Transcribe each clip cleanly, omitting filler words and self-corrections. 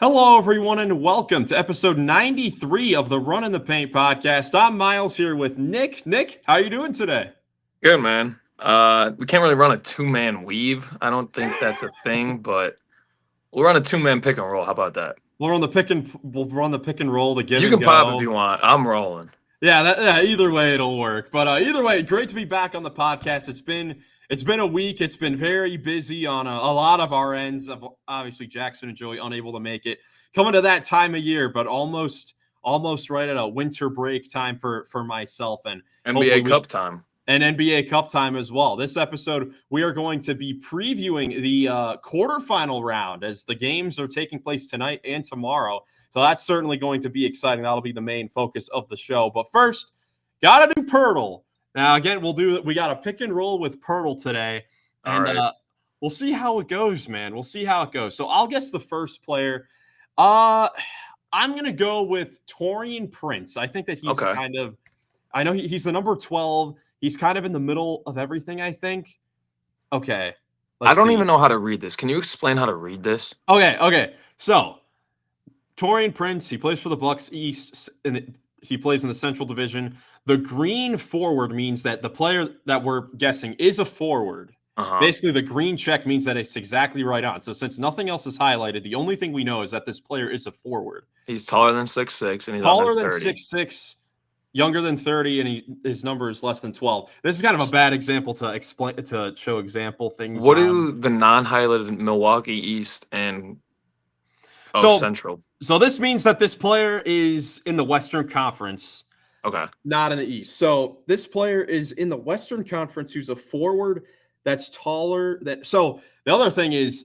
Hello, everyone, and welcome to episode 93 of the Run in the Paint podcast. I'm Miles here with Nick. Nick, how are you doing today? Good, man. We can't really run a two-man weave. I don't think that's a thing, but we'll run a two-man pick and roll. How about that? We'll run the pick and roll, the give You and can go. pop if you want. I'm rolling. Yeah, either way it'll work. But either way, great to be back on the podcast. It's been a week. It's been very busy on a lot of our ends. Of obviously Jackson and Joey unable to make it. Coming to that time of year, but almost right at a winter break time for myself and NBA Cup time. And NBA Cup time as well. This episode, we are going to be previewing the quarterfinal round as the games are taking place tonight and tomorrow. So that's certainly going to be exciting. That'll be the main focus of the show. But first, gotta do PERTL. Now, again, we got a pick and roll with PERTL today. And we'll see how it goes, man. We'll see how it goes. So I'll guess the first player. I'm going to go with Taurean Prince. I think that he's I know he's the number 12. He's kind of in the middle of everything, I think. Okay. I don't even know how to read this. Can you explain how to read this? Okay. So, Taurean Prince, he plays for the Bucks East, and he plays in the Central Division. The green forward means that the player that we're guessing is a forward. Basically, the green check means that it's exactly right on. So, since nothing else is highlighted, the only thing we know is that this player is a forward. He's taller than 6'6", and he's taller than 6'6". Younger than 30, and his number is less than 12. This is kind of a bad example to show example things. What do the non-highlighted Milwaukee East and Central? So this means that this player is in the Western Conference. Okay. Not in the East. So this player is in the Western Conference who's a forward that's taller than. So the other thing is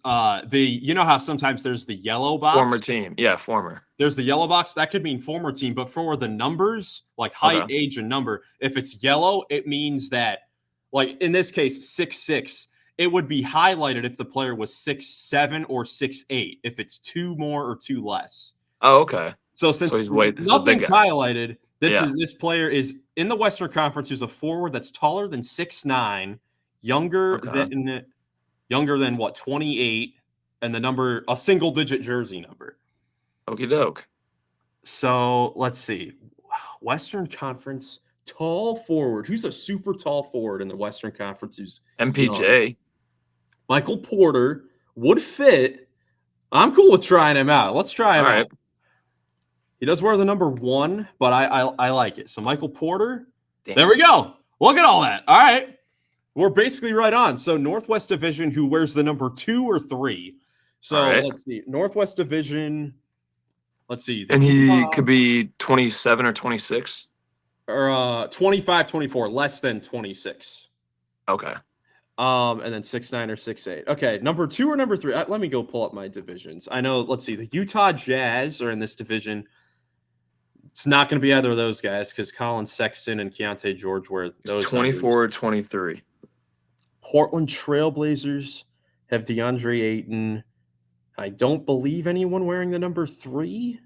you know how sometimes there's the yellow box? Former team. Yeah, former. There's the yellow box. That could mean former team, but for the numbers, like height, age, and number, if it's yellow, it means that, like in this case, 6'6", it would be highlighted if the player was 6'7" or 6'8", if it's 2 more or 2 less. Oh, okay. So since nothing's highlighted, this player is in the Western Conference who's a forward that's taller than 6'9", younger than what, 28, and the number, a single-digit jersey number. Okie doke. So let's see. Western Conference, tall forward. Who's a super tall forward in the Western Conference? Who's MPJ? Michael Porter would fit. I'm cool with trying him out. Let's try him out. He does wear the number 1, but I like it. So Michael Porter. Damn. There we go. Look at all that. All right. We're basically right on. So Northwest Division, who wears the number 2 or 3. So let's see. Northwest Division. Let's see. And he could be 27 or 26? Or 25, 24, less than 26. Okay. And then 6'9" or 6'8". Okay, number 2 or number 3? Let me go pull up my divisions. I know, let's see. The Utah Jazz are in this division. It's not going to be either of those guys because Colin Sexton and Keontae George were those 24 or 23. Portland Trailblazers have DeAndre Ayton. I don't believe anyone wearing the number 3.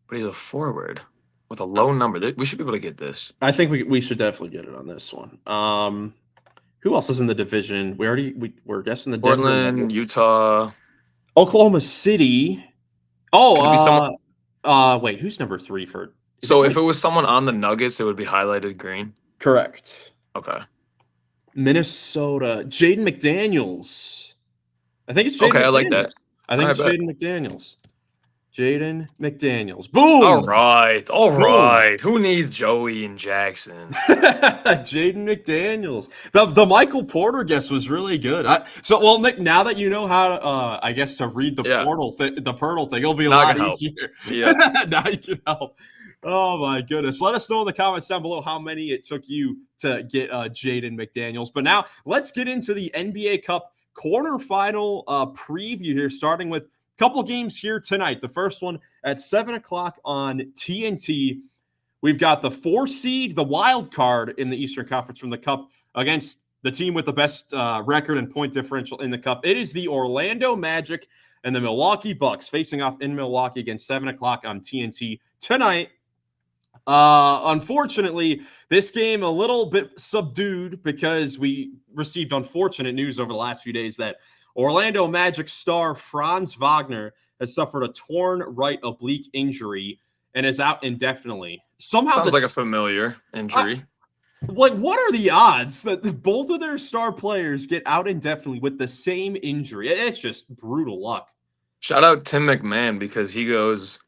But he's a forward with a low number. We should be able to get this. I think we should definitely get it on this one. Who else is in the division? We're guessing the Portland, Denver, Utah, Oklahoma City. Wait, who's number 3 for? So if it was someone on the Nuggets, it would be highlighted green? Correct. Okay. Minnesota, Jaden McDaniels. I think it's Jaden McDaniels. I like that. I think it's Jaden McDaniels. Jaden McDaniels. Boom! All right. Who needs Joey and Jackson? Jaden McDaniels. The Michael Porter guess was really good. Nick, now that you know how to, to read the PERTL thing, it'll be a lot easier. Yeah. Now you can help. Oh, my goodness. Let us know in the comments down below how many it took you to get Jaden McDaniels. But now let's get into the NBA Cup quarterfinal preview here, starting with a couple games here tonight. The first one at 7 o'clock on TNT. We've got the 4 seed, the wild card in the Eastern Conference from the Cup against the team with the best record and point differential in the Cup. It is the Orlando Magic and the Milwaukee Bucks facing off in Milwaukee against 7 o'clock on TNT tonight. Unfortunately, this game a little bit subdued because we received unfortunate news over the last few days that Orlando Magic star Franz Wagner has suffered a torn right oblique injury and is out indefinitely. Somehow Sounds like a familiar injury. Like, what are the odds that both of their star players get out indefinitely with the same injury? It's just brutal luck. Shout out Tim McMahon, because he goes,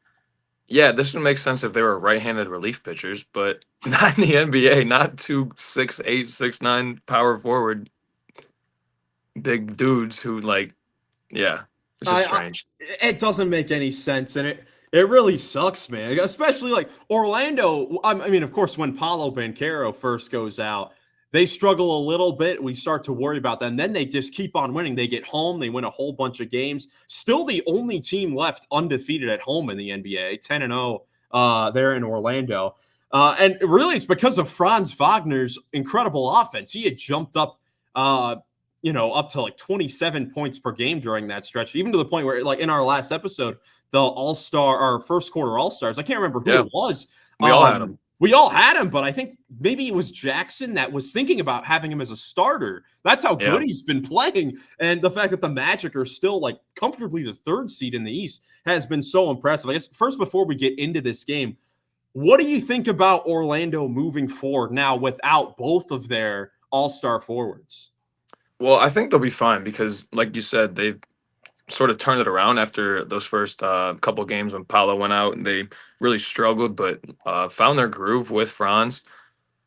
yeah, this would make sense if they were right-handed relief pitchers, but not in the NBA. Not 2 6'8", 6'9" power forward big dudes who, like, yeah, it's just strange. It doesn't make any sense, and it really sucks, man. Especially like Orlando. I mean, of course, when Paolo Banchero first goes out, they struggle a little bit. We start to worry about them. Then they just keep on winning. They get home. They win a whole bunch of games. Still the only team left undefeated at home in the NBA, 10-0 there in Orlando. And really, it's because of Franz Wagner's incredible offense. He had jumped up up to like 27 points per game during that stretch, even to the point where, like in our last episode, the All-Star, our first quarter All-Stars, I can't remember who it was. We all had him. We all had him, but I think maybe it was Jackson that was thinking about having him as a starter. That's how good he's been playing. And the fact that the Magic are still like comfortably the 3rd seed in the East has been so impressive. I guess first, before we get into this game, what do you think about Orlando moving forward now without both of their All-Star forwards? Well, I think they'll be fine because, like you said, they've sort of turned it around after those first couple games when Paolo went out and they really struggled, but found their groove with Franz.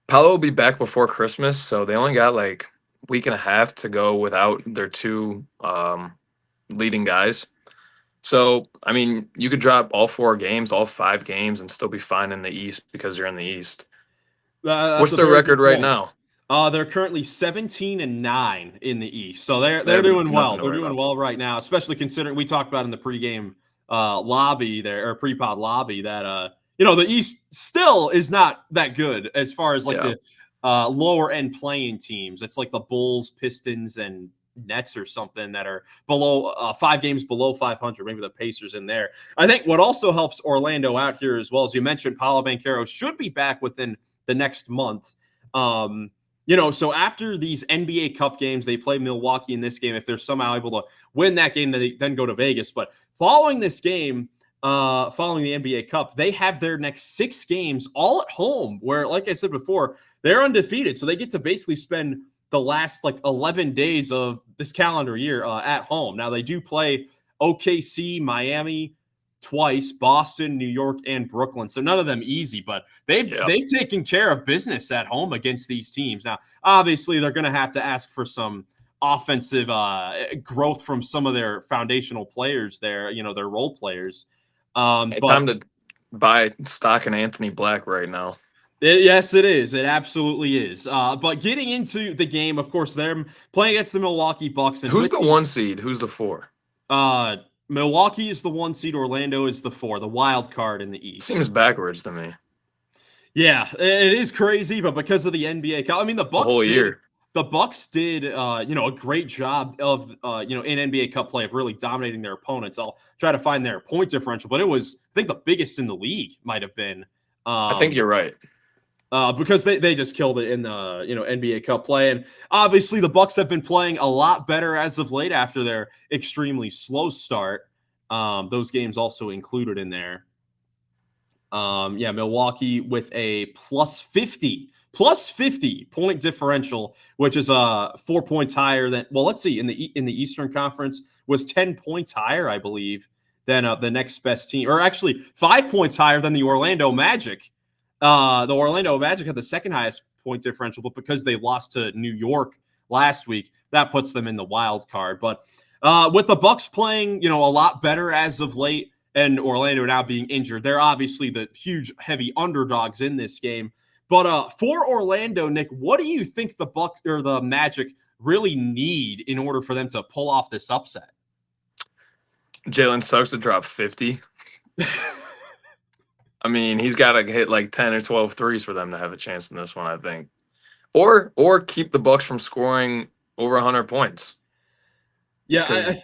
Paolo will be back before Christmas, so they only got like a week and a half to go without their 2 leading guys. So, I mean, you could drop all 4 games, all 5 games, and still be fine in the East because you're in the East. What's their record right now? They're currently 17-9 in the East, so they're doing well. They're doing well right now, especially considering we talked about in the pregame lobby there, or pre-pod lobby, that the East still is not that good as far as like the lower end playing teams. It's like the Bulls, Pistons, and Nets or something that are below 5 games below 500. Maybe the Pacers in there. I think what also helps Orlando out here as well, as you mentioned, Paolo Banchero should be back within the next month. So after these NBA Cup games, they play Milwaukee in this game. If they're somehow able to win that game, they then go to Vegas. But following this game, following the NBA Cup, they have their next 6 games all at home, where, like I said before, they're undefeated. So they get to basically spend the last 11 days of this calendar year at home. Now, they do play OKC, Miami twice, Boston, New York, and Brooklyn. So none of them easy, but they've taken care of business at home against these teams. Now, obviously, they're going to have to ask for some offensive growth from some of their foundational players there, their role players. It's time to buy stock in Anthony Black right now. Yes, it is. It absolutely is. But getting into the game, of course, they're playing against the Milwaukee Bucks. And who's the 1 seed? Who's the 4? Milwaukee is the 1 seed. Orlando is the 4, the wild card in the East. Seems backwards to me. Yeah, it is crazy, but because of the NBA, I mean, the Bucks the Bucks did, a great job of, in NBA Cup play of really dominating their opponents. I'll try to find their point differential, but it was, I think, the biggest in the league might have been. I think you're right. Because they just killed it in the NBA Cup play, and obviously the Bucks have been playing a lot better as of late after their extremely slow start. Those games also included in there. Milwaukee with a plus 50 point differential, which is 4 points higher than. Well, let's see, in the Eastern Conference was 10 points higher, I believe, than the next best team, or actually 5 points higher than the Orlando Magic. The Orlando Magic had the second highest point differential, but because they lost to New York last week, that puts them in the wild card. But with the Bucks playing, a lot better as of late, and Orlando now being injured, they're obviously the huge, heavy underdogs in this game. But for Orlando, Nick, what do you think the Bucks or the Magic really need in order for them to pull off this upset? Jalen Suggs to drop 50. I mean, he's got to hit like 10 or 12 threes for them to have a chance in this one, I think. Or keep the Bucks from scoring over 100 points. Yeah,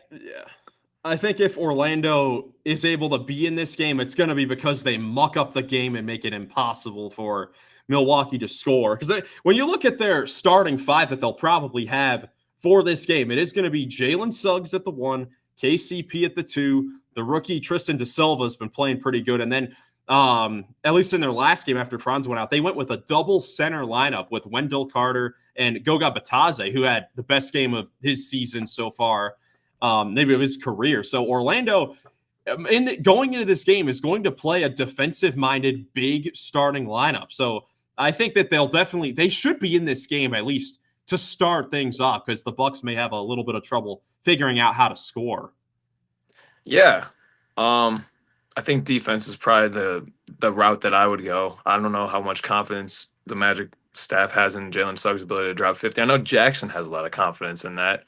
I think if Orlando is able to be in this game, it's going to be because they muck up the game and make it impossible for Milwaukee to score. Because when you look at their starting 5 that they'll probably have for this game, it is going to be Jalen Suggs at the 1, KCP at the 2, the rookie Tristan Da Silva has been playing pretty good. And then at least in their last game after Franz went out, they went with a double center lineup with Wendell Carter and Goga Batadze, who had the best game of his season so far, maybe of his career. So Orlando, going into this game, is going to play a defensive-minded, big starting lineup. So I think that they should be in this game at least to start things off, because the Bucks may have a little bit of trouble figuring out how to score. Yeah. I think defense is probably the route that I would go. I don't know how much confidence the Magic staff has in Jalen Suggs' ability to drop 50. I know Jackson has a lot of confidence in that,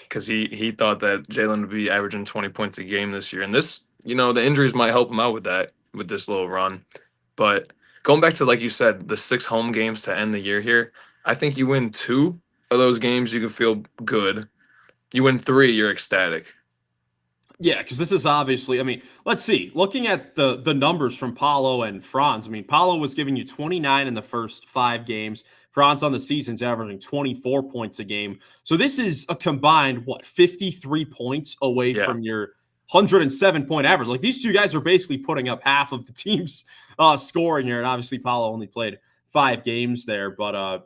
because he thought that Jalen would be averaging 20 points a game this year. And this, the injuries might help him out with that, with this little run. But going back to, like you said, the 6 home games to end the year here, I think you win 2 of those games, you can feel good. You win 3, you're ecstatic. Yeah, because this is obviously, let's see. Looking at the numbers from Paolo and Franz, Paolo was giving you 29 in the first 5 games. Franz on the season's averaging 24 points a game. So this is a combined, 53 points away from your 107-point average. Like, these two guys are basically putting up half of the team's scoring here. And obviously, Paolo only played 5 games there. But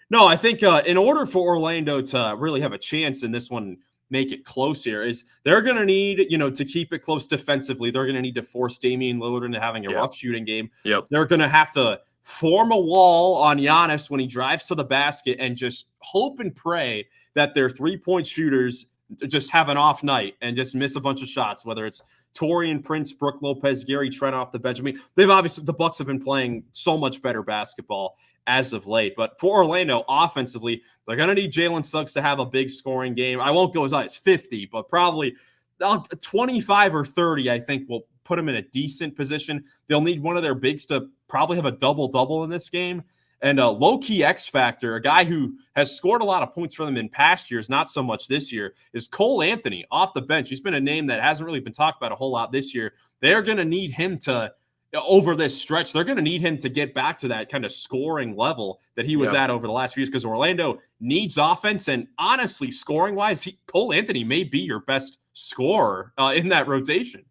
no, I think in order for Orlando to really have a chance in this one, make it close here, is they're going to need, to keep it close defensively. They're going to need to force Damian Lillard into having a rough shooting game. They're going to have to form a wall on Giannis when he drives to the basket and just hope and pray that their 3-point shooters just have an off night and just miss a bunch of shots, whether it's Taurean Prince, Brook Lopez, Gary Trent off the bench. The Bucks have been playing so much better basketball as of late. But for Orlando, offensively, they're going to need Jalen Suggs to have a big scoring game. I won't go as high as 50, but probably 25 or 30, I think, will put them in a decent position. They'll need one of their bigs to probably have a double-double in this game. And a low-key X factor, a guy who has scored a lot of points for them in past years, not so much this year, is Cole Anthony off the bench. He's been a name that hasn't really been talked about a whole lot this year. They're going to need him to, over this stretch, they're going to need him to get back to that kind of scoring level that he was at over the last few years, because Orlando needs offense. And honestly, scoring-wise, Cole Anthony may be your best scorer in that rotation.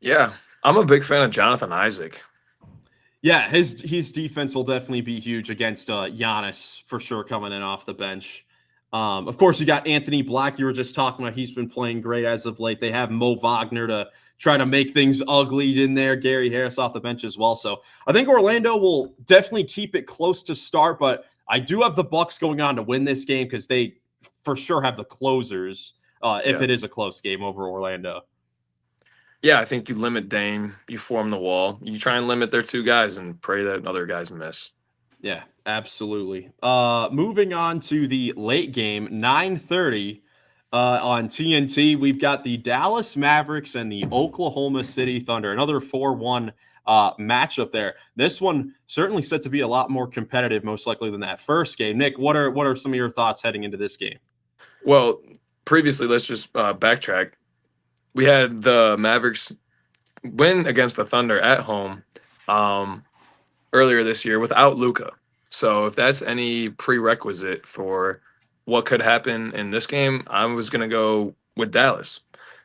Yeah, I'm a big fan of Jonathan Isaac. Yeah, his defense will definitely be huge against Giannis for sure, coming in off the bench. Of course, you got Anthony Black. You were just talking about. He's been playing great as of late. They have Mo Wagner to try to make things ugly in there. Gary Harris off the bench as well. So I think Orlando will definitely keep it close to start, but I do have the Bucks going on to win this game, because they for sure have the closers if it is a close game over Orlando. Yeah, I think you limit Dame, you form the wall, you try and limit their 2 guys and pray that other guys miss. Yeah, absolutely. Moving on to the late game, 9:30 on TNT, we've got the Dallas Mavericks and the Oklahoma City Thunder, another 4-1 matchup there. This one certainly set to be a lot more competitive, most likely, than that first game. Nick, what are some of your thoughts heading into this game? Well, previously, let's just backtrack. We had the Mavericks win against the Thunder at home earlier this year without Luka. So if that's any prerequisite for what could happen in this game, I was going to go with Dallas,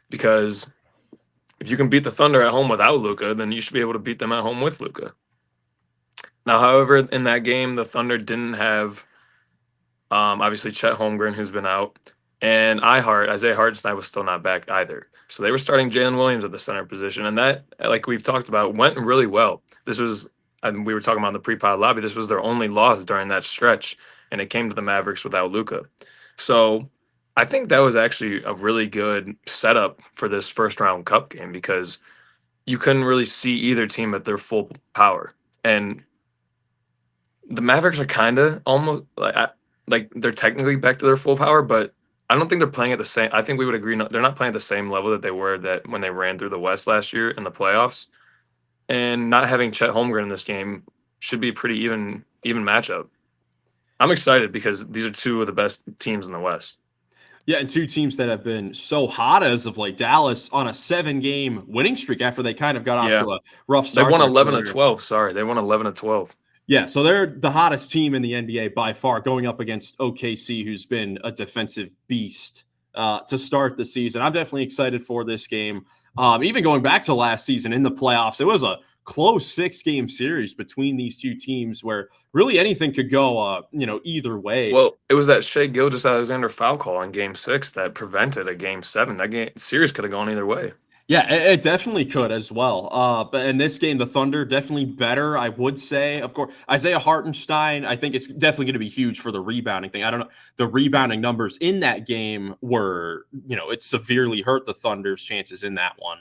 because if you can beat the Thunder at home without Luka, then you should be able to beat them at home with Luka. Now, however, in that game, the Thunder didn't have obviously Chet Holmgren, who's been out, and Isaiah Hartenstein was still not back either. So they were starting Jalen Williams at the center position, and that, like we've talked about, went really well. This was, and we were talking about in the pre-pod lobby, this was their only loss during that stretch, and it came to the Mavericks without Luka. So I think that was actually a really good setup for this first-round Cup game, because you couldn't really see either team at their full power. And the Mavericks are kind of almost like they're technically back to their full power, but I don't think they're playing at the same. I think we would agree they're not playing at the same level that they were when they ran through the West last year in the playoffs. And not having Chet Holmgren in this game should be a pretty even matchup. I'm excited because these are 2 of the best teams in the West. Yeah, and 2 teams that have been so hot as of late. Dallas on a 7-game winning streak after they kind of got off to a rough start. They won 11 of 12. Sorry, they won 11 of 12. Yeah, so they're the hottest team in the NBA by far, going up against OKC, who's been a defensive beast to start the season. I'm definitely excited for this game. Even going back to last season in the playoffs, it was a close 6-game series between these two teams where really anything could go, either way. Well, it was that Shea Gilgeous-Alexander foul call in Game 6 that prevented a Game 7. That series could have gone either way. Yeah, it definitely could as well. But in this game, the Thunder definitely better, I would say. Of course, Isaiah Hartenstein, I think it's definitely going to be huge for the rebounding thing. I don't know. The rebounding numbers in that game were, it severely hurt the Thunder's chances in that one.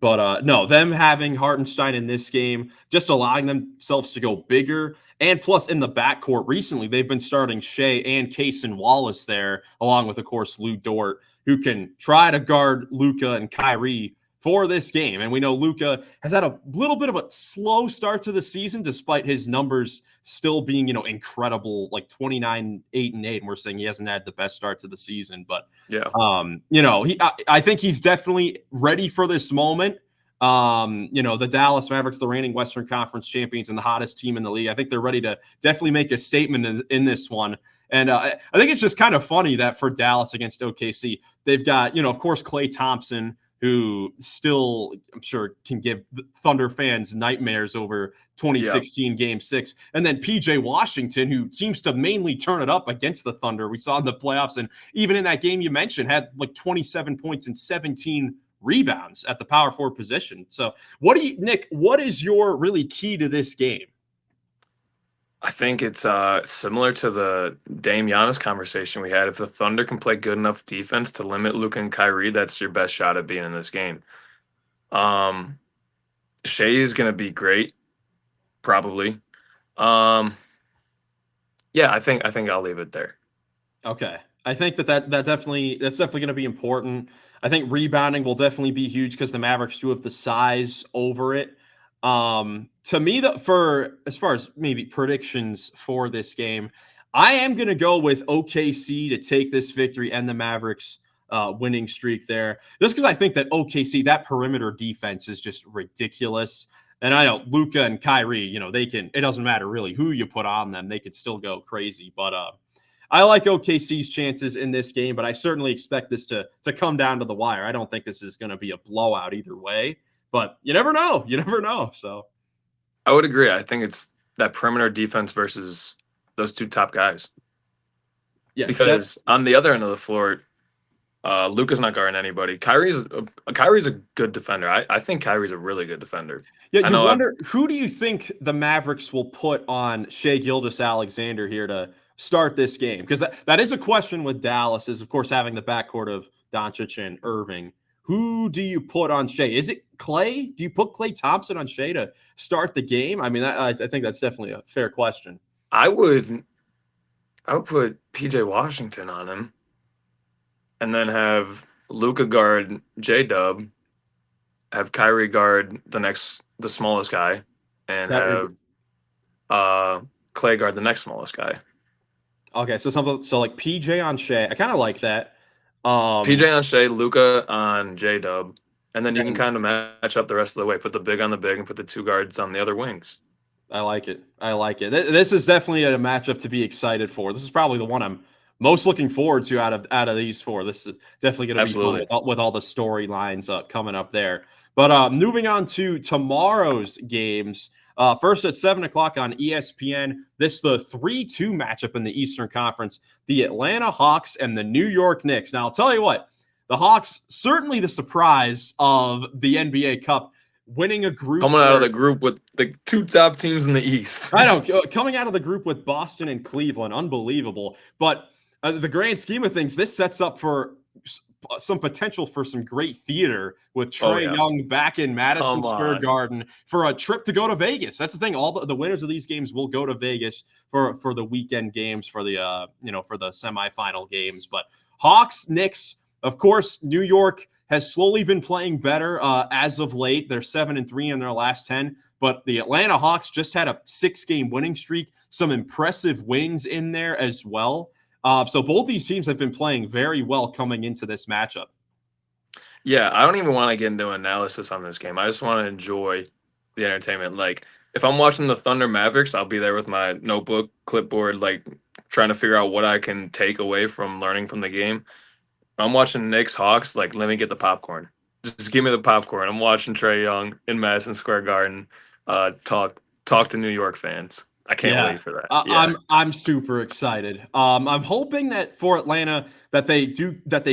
But no, them having Hartenstein in this game, just allowing themselves to go bigger. And plus, in the backcourt recently, they've been starting Shea and Cason Wallace there, along with, of course, Lou Dort, who can try to guard Luka and Kyrie for this game. And we know Luka has had a little bit of a slow start to the season, despite his numbers still being, incredible, like 29, 8, and 8. And we're saying he hasn't had the best start to the season. But, yeah, I think he's definitely ready for this moment. The Dallas Mavericks, the reigning Western Conference champions and the hottest team in the league. I think they're ready to definitely make a statement in this one. And I think it's just kind of funny that for Dallas against OKC, they've got, of course, Klay Thompson, who still, I'm sure, can give Thunder fans nightmares over 2016 Game 6. And then PJ Washington, who seems to mainly turn it up against the Thunder. We saw in the playoffs, and even in that game you mentioned, had like 27 points and 17 rebounds at the power forward position. So Nick, what is your really key to this game? I think it's similar to the Dame Giannis conversation we had. If the Thunder can play good enough defense to limit Luka and Kyrie, that's your best shot at being in this game. Shea is going to be great, probably. Yeah, I think I'll leave it there. Okay. I think that's definitely going to be important. I think rebounding will definitely be huge because the Mavericks do have the size over it. To me, as far as maybe predictions for this game, I am going to go with OKC to take this victory and the Mavericks winning streak there, just because I think that OKC, that perimeter defense is just ridiculous. And I know Luka and Kyrie, it doesn't matter really who you put on them. They could still go crazy. But I like OKC's chances in this game, but I certainly expect this to come down to the wire. I don't think this is going to be a blowout either way. But you never know. You never know. So I would agree. I think it's that perimeter defense versus those two top guys. Yeah, because on the other end of the floor, Luka's not guarding anybody. Kyrie's a good defender. I think Kyrie's a really good defender. Yeah, you wonder who do you think the Mavericks will put on Shea Gilgeous-Alexander here to start this game? Because that is a question with Dallas, is of course having the backcourt of Doncic and Irving. Who do you put on Shea? Is it Klay? Do you put Klay Thompson on Shea to start the game? I mean, I think that's definitely a fair question. I would put PJ Washington on him, and then have Luka guard J-Dub, have Kyrie guard the smallest guy, and have Klay guard the next smallest guy. Okay, so like PJ on Shea. I kind of like that. PJ on Shea, Luka on J-Dub, and then you can kind of match up the rest of the way. Put the big on the big and put the two guards on the other wings. I like it. This is definitely a matchup to be excited for. This is probably the one I'm most looking forward to out of these four. This is definitely going to be fun with all the storylines coming up there. But moving on to tomorrow's games. First at 7 o'clock on ESPN. This is the 3-2 matchup in the Eastern Conference. The Atlanta Hawks and the New York Knicks. Now, I'll tell you what. The Hawks, certainly the surprise of the NBA Cup, winning a group. Coming out of the group with the two top teams in the East. I know. Coming out of the group with Boston and Cleveland. Unbelievable. But the grand scheme of things, this sets up for some potential for some great theater with Trae Young back in Madison Square Garden for a trip to go to Vegas. That's the thing. All the winners of these games will go to Vegas for the weekend games, for the for the semifinal games. But Hawks, Knicks, of course, New York has slowly been playing better as of late. They're 7-3 in their last 10. But the Atlanta Hawks just had a 6-game winning streak. Some impressive wins in there as well. So both these teams have been playing very well coming into this matchup. Yeah, I don't even want to get into analysis on this game. I just want to enjoy the entertainment. Like, if I'm watching the Thunder Mavericks, I'll be there with my notebook, clipboard, like trying to figure out what I can take away from learning from the game. I'm watching Knicks Hawks, like let me get the popcorn. Just give me the popcorn. I'm watching Trae Young in Madison Square Garden talk to New York fans. I can't Yeah, wait for that. Yeah. I'm super excited. I'm hoping that for Atlanta that they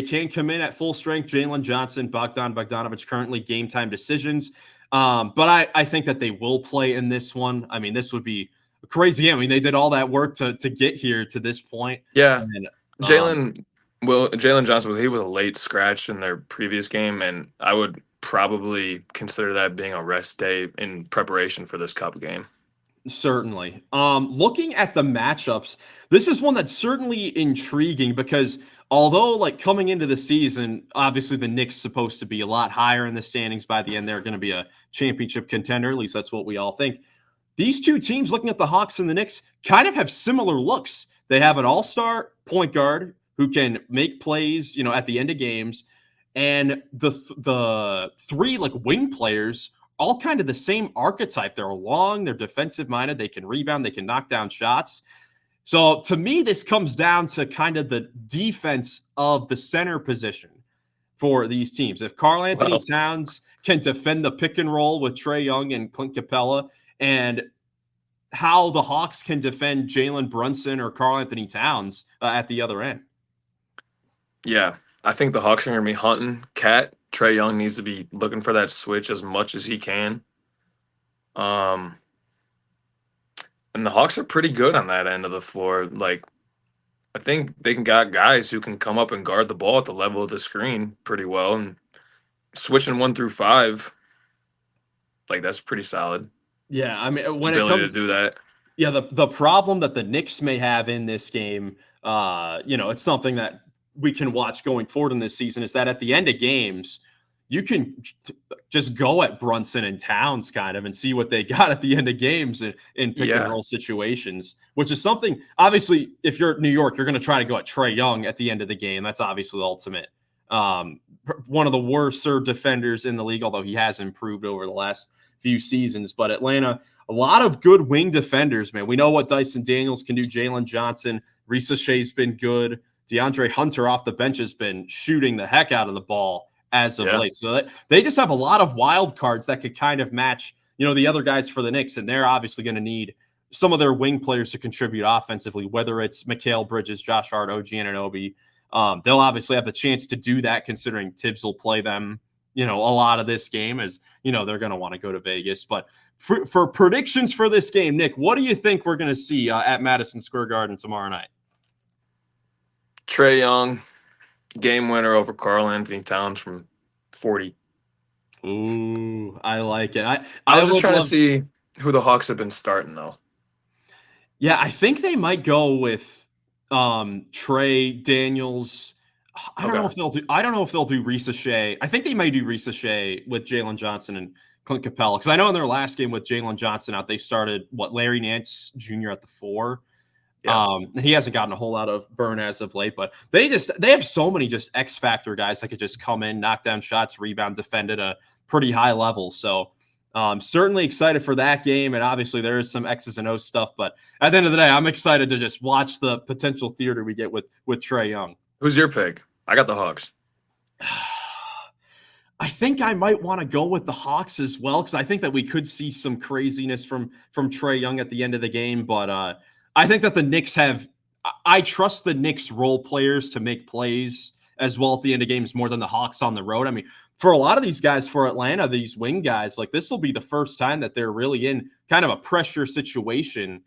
can come in at full strength. Jalen Johnson, Bogdanovich currently game time decisions. But I think that they will play in this one. I mean, this would be crazy. I mean, they did all that work to get here to this point. Yeah. And Jalen Jalen Johnson was a late scratch in their previous game, and I would probably consider that being a rest day in preparation for this cup game. certainly. Looking at the matchups, this is one that's certainly intriguing because although like coming into the season, obviously the Knicks supposed to be a lot higher in the standings by the end. They're going to be a championship contender. At least that's what we all think. These two teams, looking at the Hawks and the Knicks, kind of have similar looks. They have an all-star point guard who can make plays, at the end of games, and the three like wing players all kind of the same archetype. They're long, they're defensive minded, they can rebound, they can knock down shots. So to me, this comes down to kind of the defense of the center position for these teams. If Karl Anthony Well, Towns can defend the pick and roll with Trae Young and Clint Capella, and how the Hawks can defend Jalen Brunson or Karl Anthony Towns at the other end. yeah, I think the Hawks are going to be hunting Cat. Trae Young needs to be looking for that switch as much as he can. And the Hawks are pretty good on that end of the floor. Like, I think they can got guys who can come up and guard the ball at the level of the screen pretty well, and switching 1 through 5, like that's pretty solid. Yeah, I mean, when it Ability comes, to do that. yeah, the problem that the Knicks may have in this game, it's something that we can watch going forward in this season, is that at the end of games, you can just go at Brunson and Towns kind of and see what they got at the end of games in pick and Yeah. roll situations, which is something, obviously, if you're at New York, you're going to try to go at Trae Young at the end of the game. That's obviously the ultimate. One of the worser defenders in the league, although he has improved over the last few seasons. But Atlanta, a lot of good wing defenders, man. We know what Dyson Daniels can do. Jalen Johnson, Risa Shea's been good. DeAndre Hunter off the bench has been shooting the heck out of the ball as of late. So they just have a lot of wild cards that could kind of match, the other guys for the Knicks, and they're obviously going to need some of their wing players to contribute offensively, whether it's Mikal Bridges, Josh Hart, OG Anunoby. They'll obviously have the chance to do that, considering Tibbs will play them, a lot of this game, as they're going to want to go to Vegas. But for predictions for this game, Nick, what do you think we're going to see at Madison Square Garden tomorrow night? Trae Young, game winner over Karl Anthony Towns from 40. Ooh, I like it. I was just trying to see who the Hawks have been starting, though. Yeah, I think they might go with Trae Daniels. I don't know if they'll do Risa Shea. I think they may do Risa Shea with Jalen Johnson and Clint Capella, because I know in their last game with Jalen Johnson out, they started Larry Nance Jr. at the 4. Yeah. He hasn't gotten a whole lot of burn as of late, but they have so many just X factor guys that could just come in, knock down shots, rebound, defend at a pretty high level. So certainly excited for that game. And obviously there is some X's and O's stuff, but at the end of the day, I'm excited to just watch the potential theater we get with Trae Young. Who's your pick? I got the Hawks. I think I might want to go with the Hawks as well, because I think that we could see some craziness from Trae Young at the end of the game. But I think that the Knicks I trust the Knicks role players to make plays as well at the end of games more than the Hawks on the road. I mean, for a lot of these guys for Atlanta, these wing guys, like this will be the first time that they're really in kind of a pressure situation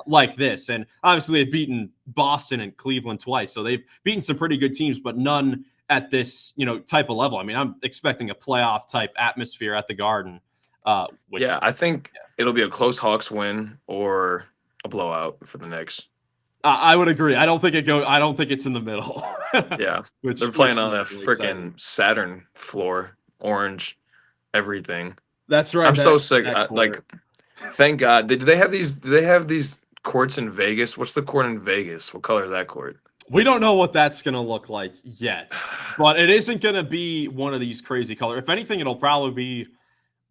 like this. And obviously they've beaten Boston and Cleveland twice. So they've beaten some pretty good teams, but none at this, type of level. I mean, I'm expecting a playoff type atmosphere at the Garden. I think it'll be a close Hawks win or a blowout for the Knicks. I would agree. I don't think it's in the middle. Yeah. They're playing on a freaking Saturn floor, orange, everything. That's right. I'm so sick. Thank God. Do they have these courts in Vegas? What's the court in Vegas? What color is that court? We don't know what that's going to look like yet, but it isn't going to be one of these crazy colors. If anything, it'll probably be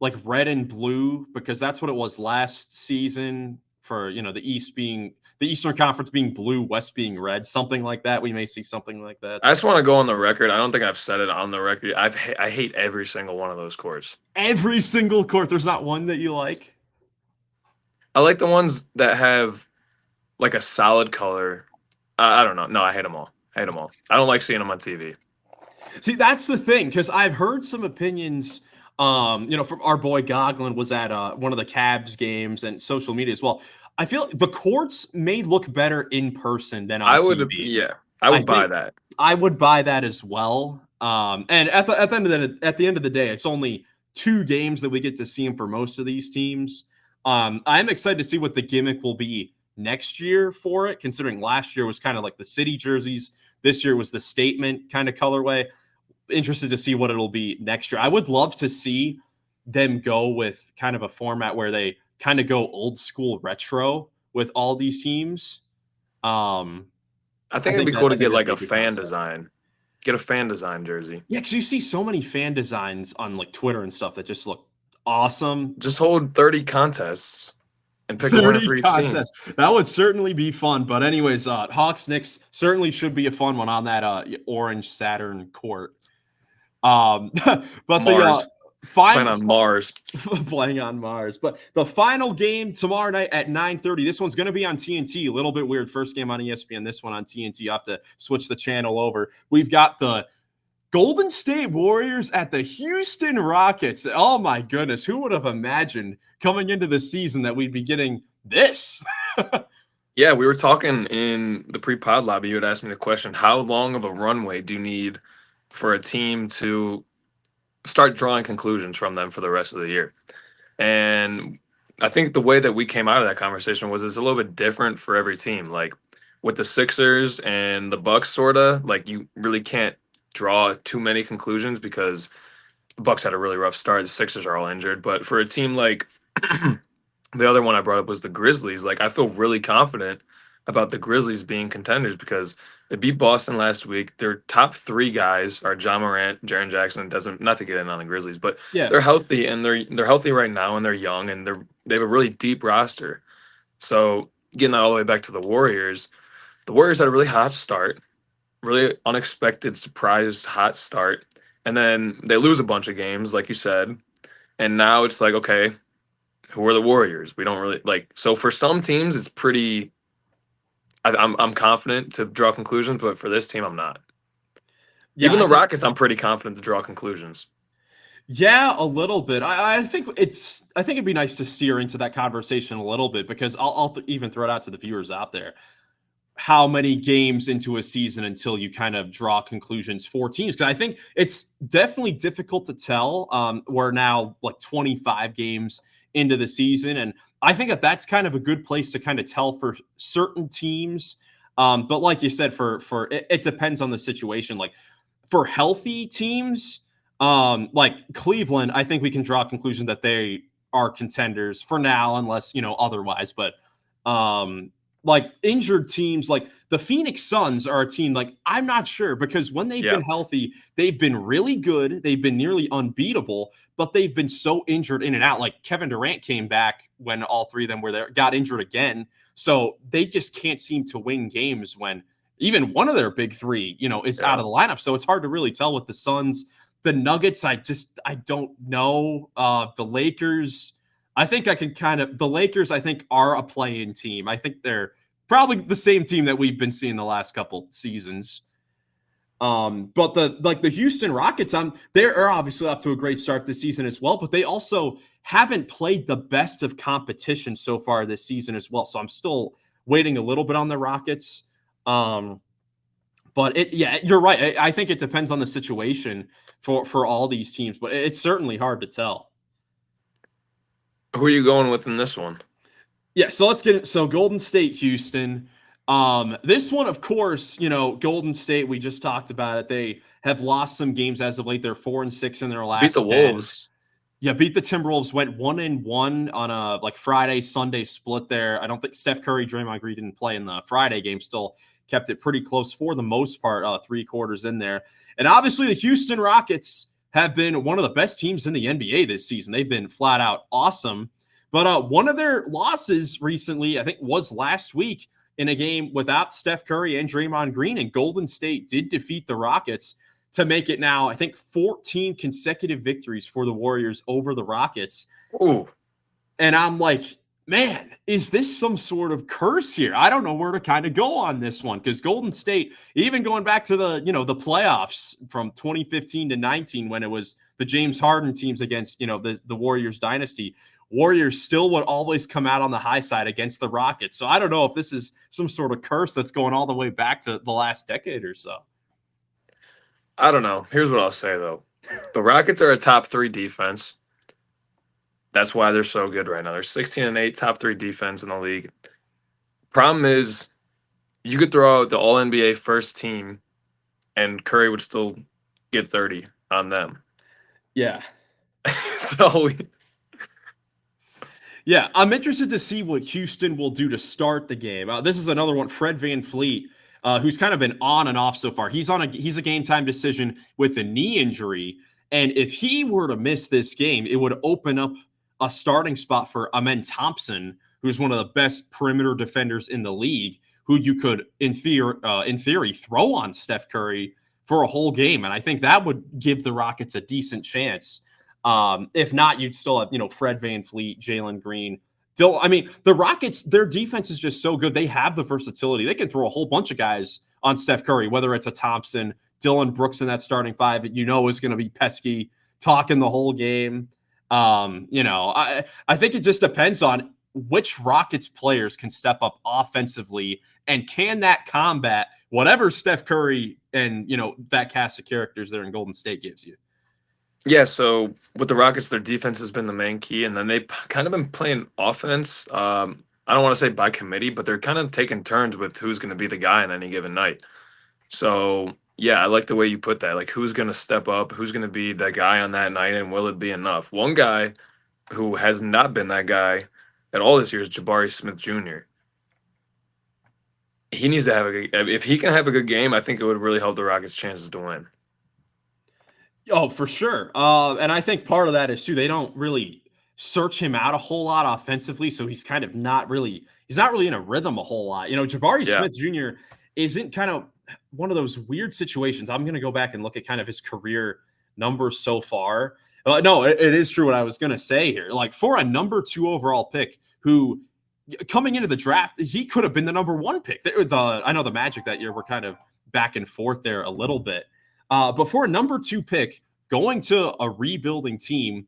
like red and blue, because that's what it was last season for, the Eastern Conference being blue, West being red, something like that. We may see something like that. I just want to go on the record. I don't think I've said it on the record. I hate every single one of those courts. Every single court. There's not one that you like? I like the ones that have like a solid color. I don't know. No, I hate them all. I hate them all. I don't like seeing them on TV. See, that's the thing, because I've heard some opinions, from our boy Goglin was at one of the Cavs games and social media as well. I feel the courts may look better in person than on TV. Yeah, I would buy that. I would buy that as well. And at the end of the day, it's only 2 games that we get to see him for most of these teams. I'm excited to see what the gimmick will be next year for it, considering last year was kind of like the city jerseys. This year was the statement kind of colorway. Interested to see what it'll be next year. I would love to see them go with kind of a format where they kind of go old school retro with all these teams. I think it'd be cool to get like a fan design. Get a fan design jersey. Yeah, because you see so many fan designs on like Twitter and stuff that just look awesome. Just hold 30 contests and pick 30 for each contests. Team. That would certainly be fun. But anyways, Hawks Knicks certainly should be a fun one on that orange Saturn court. But Mars. Playing on Mars. Playing on Mars. But the final game tomorrow night at 9:30. This one's going to be on TNT. A little bit weird. First game on ESPN. This one on TNT. You have to switch the channel over. We've got the Golden State Warriors at the Houston Rockets. Oh, my goodness. Who would have imagined coming into the season that we'd be getting this? Yeah, we were talking in the pre-pod lobby. You had asked me the question, how long of a runway do you need for a team to start drawing conclusions from them for the rest of the year? And I think the way that we came out of that conversation was it's a little bit different for every team. Like with the Sixers and the Bucks, sort of, like you really can't draw too many conclusions because the Bucks had a really rough start. The Sixers are all injured. But for a team like the other one I brought up was the Grizzlies, like I feel really confident about the Grizzlies being contenders because they beat Boston last week. Their top 3 guys are John Morant, Jaren Jackson. Not to get in on the Grizzlies, but they're healthy and they're healthy right now and they're young and they have a really deep roster. So getting that all the way back to the Warriors had a really hot start, really unexpected, surprise hot start, and then they lose a bunch of games, like you said, and now it's like, okay, who are the Warriors? We don't really like. So for some teams, it's pretty. I'm confident to draw conclusions, but for this team, I'm not. Yeah, even the Rockets, I'm pretty confident to draw conclusions. Yeah, a little bit. I think it'd be nice to steer into that conversation a little bit because I'll even throw it out to the viewers out there. How many games into a season until you kind of draw conclusions for teams? Because I think it's definitely difficult to tell. We're now like 25 games into the season, and I think that's kind of a good place to kind of tell for certain teams. But like you said, for it depends on the situation. Like for healthy teams, like Cleveland, I think we can draw a conclusion that they are contenders for now, unless otherwise. But like injured teams, like the Phoenix Suns are a team like I'm not sure because when they've been healthy, they've been really good. They've been nearly unbeatable, but they've been so injured in and out. Like Kevin Durant came back when all 3 of them were there, got injured again. So they just can't seem to win games when even one of their big 3, is out of the lineup. So it's hard to really tell with the Suns. The Nuggets, I don't know. The Lakers, I think the Lakers, I think, are a play-in team. I think they're probably the same team that we've been seeing the last couple seasons. But the Houston Rockets, they're obviously off to a great start this season as well, but they also haven't played the best of competition so far this season as well. So I'm still waiting a little bit on the Rockets. But you're right. I think it depends on the situation for all these teams, but it's certainly hard to tell. Who are you going with in this one? Yeah, so let's get it. So Golden State, Houston. This one, of course, Golden State, we just talked about it. They have lost some games as of late. They're 4-6 in their last. Beat the Wolves. Yeah, beat the Timberwolves, went 1-1 on a Friday, Sunday split there. I don't think Steph Curry, Draymond Green didn't play in the Friday game, still kept it pretty close for the most part, 3 quarters in there. And obviously the Houston Rockets, have been one of the best teams in the NBA this season. They've been flat out awesome. But one of their losses recently, I think, was last week in a game without Steph Curry and Draymond Green, and Golden State did defeat the Rockets to make it now, I think, 14 consecutive victories for the Warriors over the Rockets. Ooh. And I'm like, man, is this some sort of curse here? I don't know where to kind of go on this one, because Golden State, even going back to the playoffs from 2015 to 19, when it was the James Harden teams against the Warriors dynasty, Warriors still would always come out on the high side against the Rockets. So I don't know if this is some sort of curse that's going all the way back to the last decade or so. I don't know. Here's what I'll say, though. The Rockets are a top 3 defense. That's why they're so good right now. They're 16-8, top 3 defense in the league. Problem is, you could throw out the All-NBA first team, and Curry would still get 30 on them. Yeah. So... Yeah, I'm interested to see what Houston will do to start the game. This is another one, Fred VanVleet, who's kind of been on and off so far. He's a game time decision with a knee injury, and if he were to miss this game, it would open up a starting spot for Amen Thompson, who's one of the best perimeter defenders in the league, who you could, in theory, throw on Steph Curry for a whole game, and I think that would give the Rockets a decent chance. If not, you'd still have, Fred VanVleet, Jalen Green. The Rockets, their defense is just so good. They have the versatility. They can throw a whole bunch of guys on Steph Curry, whether it's a Thompson, Dylan Brooks in that starting five that is going to be pesky, talking the whole game. I think it just depends on which Rockets players can step up offensively, and can that combat whatever Steph Curry and, that cast of characters there in Golden State gives you. Yeah, so with the Rockets, their defense has been the main key, and then they've kind of been playing offense. I don't want to say by committee, but they're kind of taking turns with who's going to be the guy on any given night. So, yeah, I like the way you put that. Like, who's going to step up, who's going to be the guy on that night, and will it be enough? One guy who has not been that guy at all this year is Jabari Smith Jr. He needs to have if he can have a good game, I think it would really help the Rockets' chances to win. Oh, for sure. And I think part of that is too, they don't really search him out a whole lot offensively. So he's kind of not really in a rhythm a whole lot. Jabari Smith Jr. isn't kind of one of those weird situations. I'm going to go back and look at kind of his career numbers so far. No, it is true what I was going to say here. Like, for a number 2 overall pick who coming into the draft, he could have been the number 1 pick. I know the Magic that year were kind of back and forth there a little bit. But for a number 2 pick going to a rebuilding team,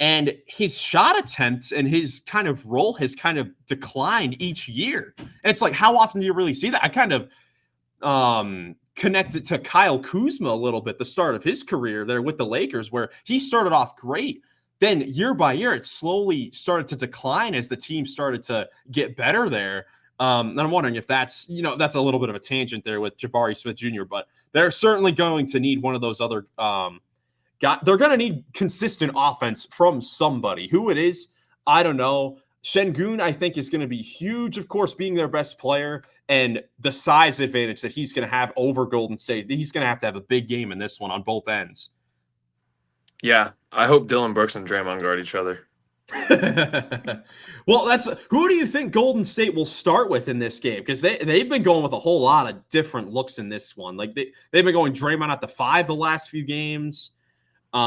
and his shot attempts and his kind of role has kind of declined each year. And it's like, how often do you really see that? I kind of connected to Kyle Kuzma a little bit, the start of his career there with the Lakers, where he started off great. Then year by year, it slowly started to decline as the team started to get better there. And I'm wondering if that's a little bit of a tangent there with Jabari Smith Jr., but they're certainly going to need one of those other they're going to need consistent offense from somebody. Who it is, I don't know. Şengün, I think, is going to be huge, of course, being their best player, and the size advantage that he's going to have over Golden State. He's going to have a big game in this one on both ends. Yeah, I hope Dylan Brooks and Draymond guard each other. Well, who do you think Golden State will start with in this game? Because they've been going with a whole lot of different looks in this one. Like they've been going Draymond at the 5 the last few games. They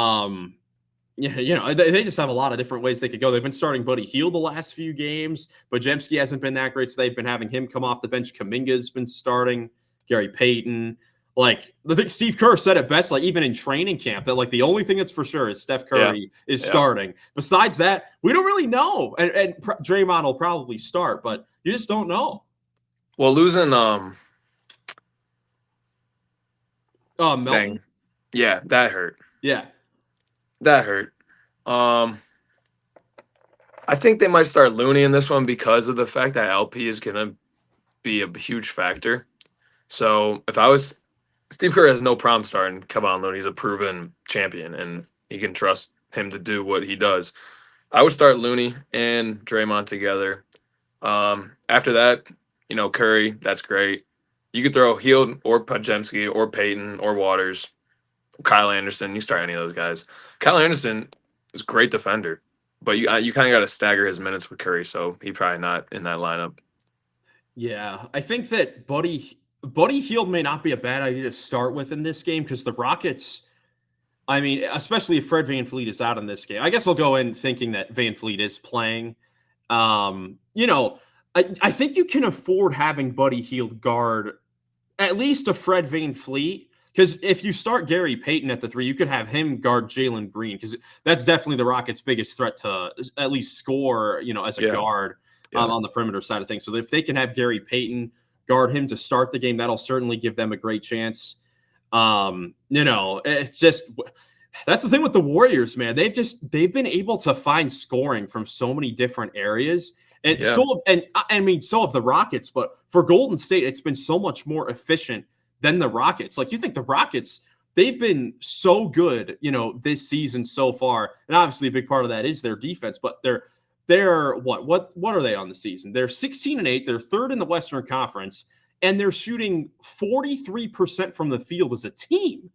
just have a lot of different ways they could go. They've been starting Buddy Hield the last few games, but Podziemski hasn't been that great, so they've been having him come off the bench. Kuminga's been starting, Gary Payton. Like, I think Steve Kerr said it best, like, even in training camp, that, like, the only thing that's for sure is Steph Curry is starting. Besides that, we don't really know. And Draymond will probably start, but you just don't know. Well, losing Melton? Dang. Yeah, that hurt. Yeah. That hurt. I think they might start Looney in this one because of the fact that LP is going to be a huge factor. So if I was Steve Kerr has no problem starting Kevon Looney. He's a proven champion, and you can trust him to do what he does. I would start Looney and Draymond together. After that, Curry, that's great. You could throw Hield or Podziemski or Payton or Waters Kyle Anderson. You start any of those guys. Kyle Anderson is a great defender, but you kind of got to stagger his minutes with Curry, so he probably not in that lineup. Yeah, I think that Buddy Hield may not be a bad idea to start with in this game because the Rockets. I mean, especially if Fred VanVleet is out in this game. I guess I'll go in thinking that VanVleet is playing. I think you can afford having Buddy Hield guard at least a Fred VanVleet. Because if you start Gary Payton at the 3, you could have him guard Jalen Green because that's definitely the Rockets' biggest threat to at least score, as a guard on the perimeter side of things. So if they can have Gary Payton guard him to start the game, that'll certainly give them a great chance. It's just that's the thing with the Warriors, man. They've been able to find scoring from so many different areas. And so have the Rockets, but for Golden State, it's been so much more efficient than the Rockets. Like you think the Rockets, they've been so good, this season so far. And obviously a big part of that is their defense, but they're what are they on the season? They're 16-8, they're third in the Western Conference. And they're shooting 43% from the field as a team,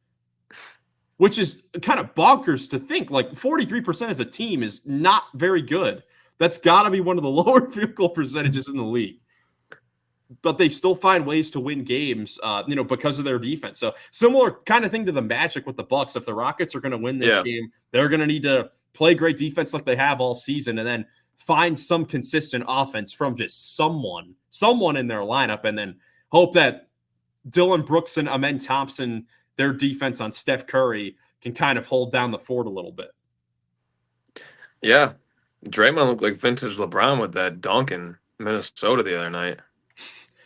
which is kind of bonkers to think. Like 43% as a team is not very good. That's got to be one of the lower field goal percentages in the league. But they still find ways to win games, because of their defense. So similar kind of thing to the Magic with the Bucks. If the Rockets are going to win this game, they're going to need to play great defense like they have all season, and then find some consistent offense from just someone in their lineup, and then hope that Dylan Brooks and Amen Thompson, their defense on Steph Curry, can kind of hold down the fort a little bit. Yeah. Draymond looked like vintage LeBron with that dunk in Minnesota the other night.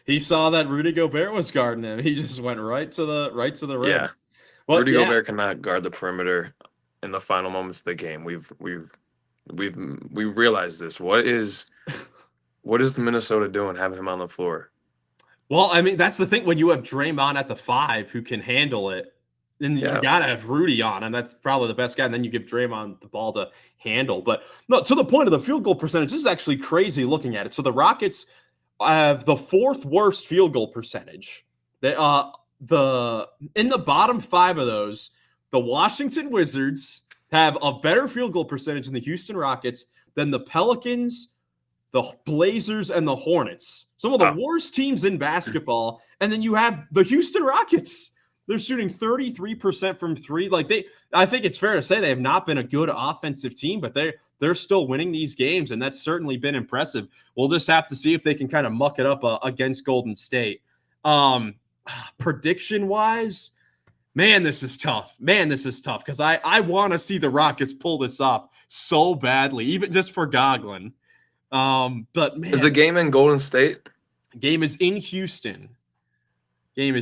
He saw that Rudy Gobert was guarding him. He just went right to the rim. Yeah. Well, Rudy Gobert cannot guard the perimeter in the final moments of the game. We've realized this. What is the Minnesota doing having him on the floor? Well, I mean, that's the thing. When you have Draymond at the 5 who can handle it, then you got to have Rudy on, and that's probably the best guy. And then you give Draymond the ball to handle. But no, to the point of the field goal percentage, this is actually crazy looking at it. So the Rockets have the 4th worst field goal percentage. They in the bottom 5 of those, the Washington Wizards have a better field goal percentage than the Houston Rockets, than the Pelicans, the Blazers, and the Hornets. Some of the worst teams in basketball. And then you have the Houston Rockets. They're shooting 33% from 3. I think it's fair to say they have not been a good offensive team, but they're still winning these games, and that's certainly been impressive. We'll just have to see if they can kind of muck it up against Golden State. Prediction-wise, man, this is tough. Because I want to see the Rockets pull this off so badly, even just for Goglin. But man, is the game in Golden State? Game is in Houston. They get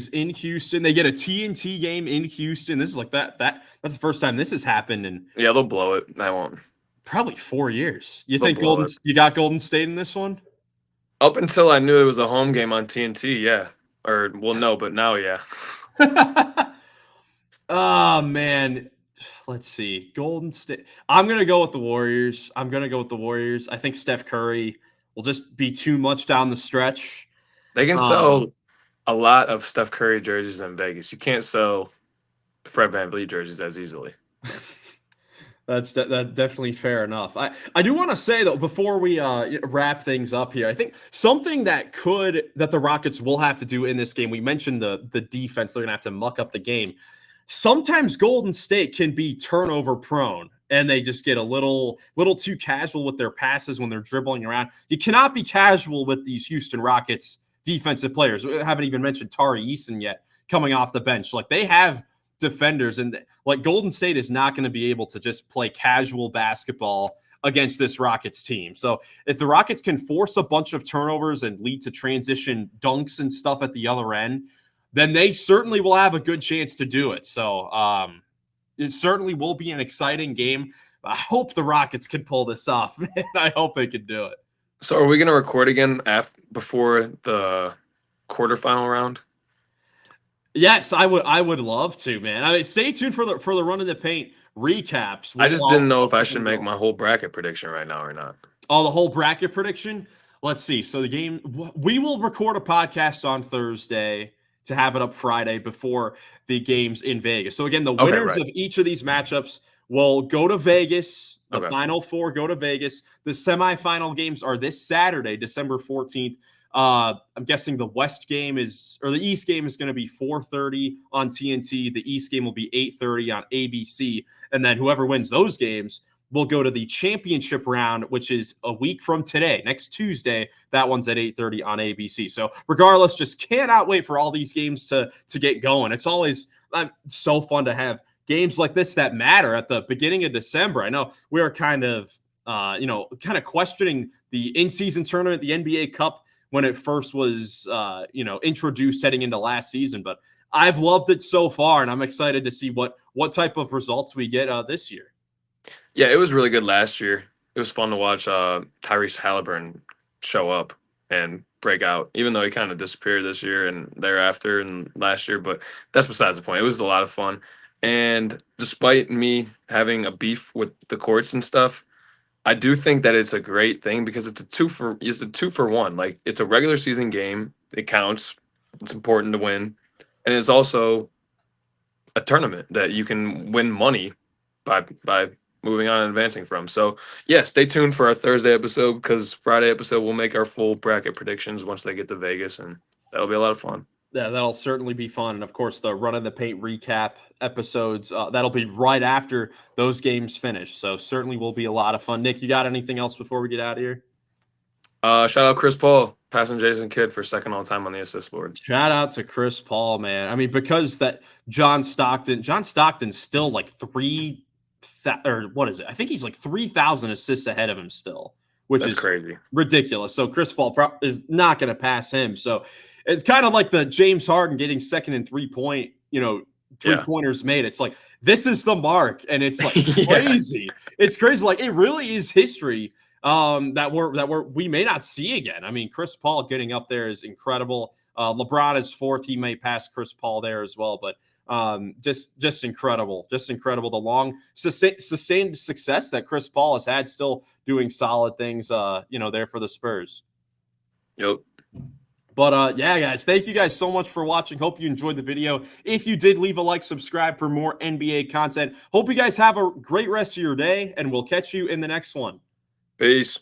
a TNT game in Houston. This is like that's the first time this has happened in they'll blow it. I won't. Probably 4 years. You think you got Golden State in this one? Up until I knew it was a home game on TNT, yeah. Or no, but now, yeah. Oh man. Let's see. Golden State. I'm gonna go with the Warriors. I think Steph Curry will just be too much down the stretch. They can sell a lot of Steph Curry jerseys in Vegas. You can't sell Fred VanVleet jerseys as easily. That's definitely fair enough. I do want to say, though, before we wrap things up here, I think something that the Rockets will have to do in this game, we mentioned the defense. They're going to have to muck up the game. Sometimes Golden State can be turnover prone, and they just get a little too casual with their passes when they're dribbling around. You cannot be casual with these Houston Rockets defensive players. We haven't even mentioned Tari Eason yet coming off the bench. Like, they have defenders, and like Golden State is not going to be able to just play casual basketball against this Rockets team. So if the Rockets can force a bunch of turnovers and lead to transition dunks and stuff at the other end, then they certainly will have a good chance to do it. So it certainly will be an exciting game. I hope the Rockets can pull this off, man. I hope they can do it. So are we going to record again before the quarterfinal round? Yes, I would love to, man. I mean, stay tuned for the Run in the Paint recaps. I just didn't know if I should make my whole bracket prediction right now or not. Oh, the whole bracket prediction? Let's see. So the game, we will record a podcast on Thursday. to have it up Friday before the games in Vegas. So again, the Okay, winners right. of each of these matchups will go to Vegas. The Okay. final four go to Vegas. The semifinal games are this Saturday, December 14th. I'm guessing the West game or the East game is going to be 4:30 on TNT. The East game will be 8:30 on ABC. And then whoever wins those games will go to the championship round, which is a week from today, next Tuesday. That one's at 8:30 on ABC. So regardless, just cannot wait for all these games to get going. It's always so fun to have games like this that matter at the beginning of December. I know we are kind of questioning the in-season tournament, the NBA Cup, when it first was, introduced heading into last season. But I've loved it so far, and I'm excited to see what type of results we get this year. Yeah, it was really good last year. It was fun to watch Tyrese Halliburton show up and break out, even though he kind of disappeared this year and thereafter and last year. But that's besides the point. It was a lot of fun. And despite me having a beef with the courts and stuff, I do think that it's a great thing because it's a two for one. Like, it's a regular season game. It counts. It's important to win. And it's also a tournament that you can win money by moving on and advancing from. So yeah, stay tuned for our Thursday episode, because Friday episode we'll make our full bracket predictions once they get to Vegas, and that'll be a lot of fun. Yeah, that'll certainly be fun. And of course, the Run in the Paint recap episodes, that'll be right after those games finish. So certainly will be a lot of fun. Nick, you got anything else before we get out of here? Shout out Chris Paul, passing Jason Kidd for second all time on the assist board. Shout out to Chris Paul, man. I mean, because that John Stockton's still like what is it? I think he's like 3,000 assists ahead of him still, which That's is crazy, ridiculous. So Chris Paul is not going to pass him. So it's kind of like the James Harden getting second in three-pointers made. It's like, this is the mark, and it's like crazy. It's crazy. Like, it really is history that we may not see again. I mean, Chris Paul getting up there is incredible. LeBron is fourth. He may pass Chris Paul there as well, but just incredible. Just incredible. The long sustained success that Chris Paul has had, still doing solid things, there for the Spurs. Yep. But yeah, guys, thank you guys so much for watching. Hope you enjoyed the video. If you did, leave a like, subscribe for more NBA content. Hope you guys have a great rest of your day, and we'll catch you in the next one. Peace.